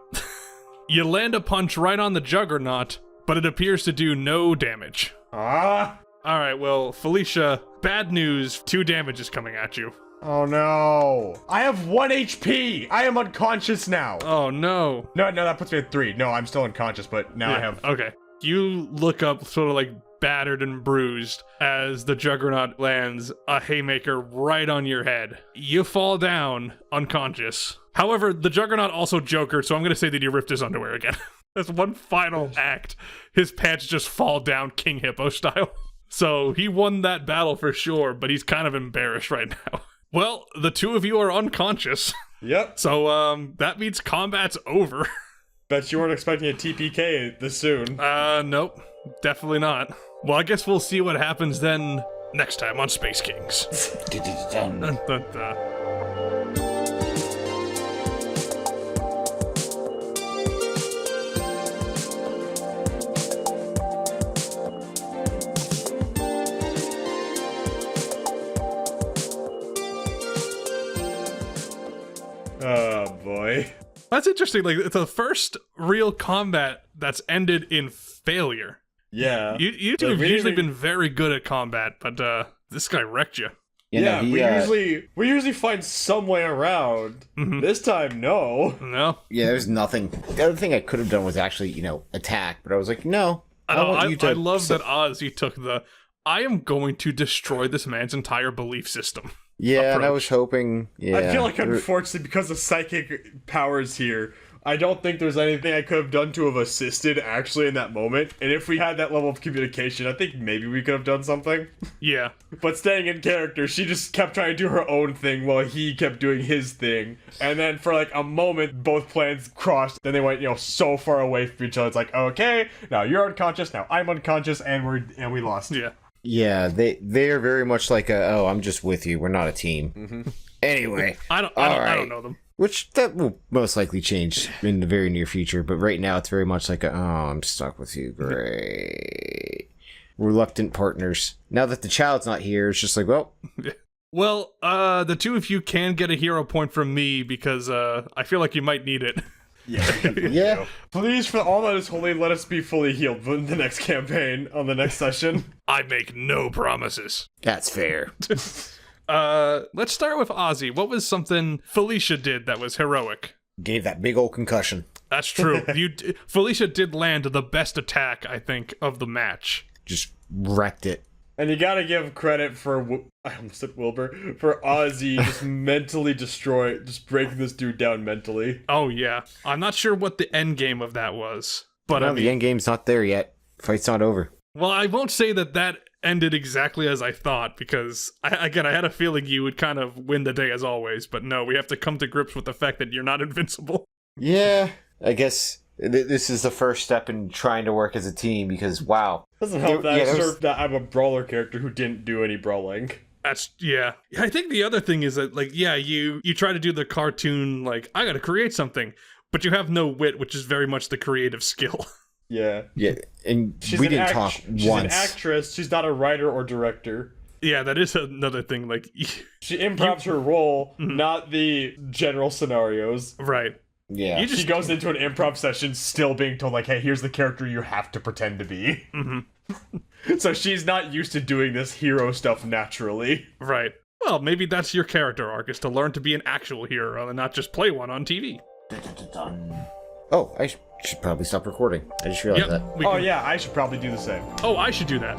You land a punch right on the Juggernaut, but it appears to do no damage. Ah! All right. Well, Felicia, bad news. 2 damage is coming at you. Oh no! I have 1 HP! I am unconscious now! Oh no. No, that puts me at 3. No, I'm still unconscious, but now I have... Okay. You look up, sort of like battered and bruised, as the Juggernaut lands a haymaker right on your head. You fall down unconscious. However, the Juggernaut also Joker, so I'm going to say that he ripped his underwear again. That's one final act. His pants just fall down King Hippo style. So he won that battle for sure, but he's kind of embarrassed right now. Well, the 2 of you are unconscious. Yep. So that means combat's over. Bet you weren't expecting a TPK this soon. Nope. Definitely not. Well, I guess we'll see what happens then next time on Space Kings. Dun, dun, dun. Oh boy. That's interesting. Like, it's the first real combat that's ended in failure. Yeah. You two have usually been very good at combat, but this guy wrecked you. Yeah, we usually find some way around. This time, no. No. Yeah, there's nothing. The other thing I could have done was actually, attack, but I was like, no. I love that Ozzy took the, I am going to destroy this man's entire belief system. Yeah, approach. and I was hoping. Yeah, I feel like, unfortunately, because of psychic powers here, I don't think there's anything I could have done to have assisted actually in that moment. And if we had that level of communication, I think maybe we could have done something. Yeah. But staying in character, she just kept trying to do her own thing while he kept doing his thing. And then for like a moment, both plans crossed. Then they went, so far away from each other. It's like, okay, now you're unconscious, now I'm unconscious, and we lost. Yeah. Yeah, they're very much like I'm just with you. We're not a team. Anyway, I don't know them. Which that will most likely change in the very near future. But right now, it's very much like I'm stuck with you. Great. Reluctant partners. Now that the child's not here, it's just like, well. Well, the 2 of you can get a hero point from me because I feel like you might need it. Yeah. Please, for all that is holy, let us be fully healed in the next campaign, on the next session. I make no promises. That's fair. Let's start with Ozzy. What was something Felicia did that was heroic? Gave that big old concussion. That's true. Felicia did land the best attack, I think, of the match. Just wrecked it. And you gotta give credit for, I almost said Wilbur, for Ozzy just mentally just breaking this dude down mentally. Oh, yeah. I'm not sure what the end game of that was. But The end game's not there yet. Fight's not over. Well, I won't say that ended exactly as I thought, because, I had a feeling you would kind of win the day as always, but no, we have to come to grips with the fact that you're not invincible. Yeah, I guess this is the first step in trying to work as a team, because, wow. Doesn't help that I'm a brawler character who didn't do any brawling. Yeah. I think the other thing is that, like, yeah, you try to do the cartoon, like, I gotta create something, but you have no wit, which is very much the creative skill. Yeah. Yeah, and we didn't talk once. She's an actress, she's not a writer or director. Yeah, that is another thing, like... She improvs her role, not the general scenarios. Right. Yeah. She goes into an improv session still being told, like, hey, here's the character you have to pretend to be. Mm-hmm. So she's not used to doing this hero stuff naturally. Right. Well, maybe that's your character arc, is to learn to be an actual hero and not just play one on TV. Oh, I should probably stop recording. I just realized that. Oh yeah, I should probably do the same. Oh, I should do that.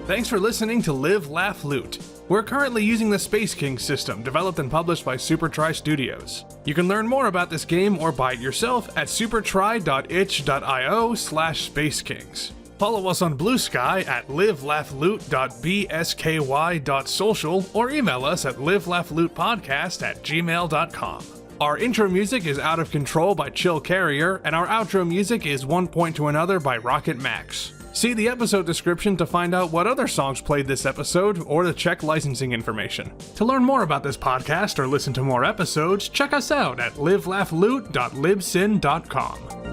Thanks for listening to Live, Laugh, Loot. We're currently using the Space Kings system, developed and published by SuperTry Studios. You can learn more about this game or buy it yourself at supertry.itch.io/spacekings. Follow us on Blue Sky at livelaughloot.bsky.social or email us at livelaughlootpodcast@gmail.com. Our intro music is Out of Control by Chill Carrier, and our outro music is One Point to Another by Rocket Max. See the episode description to find out what other songs played this episode or to check licensing information. To learn more about this podcast or listen to more episodes, check us out at livelaughloot.libsyn.com.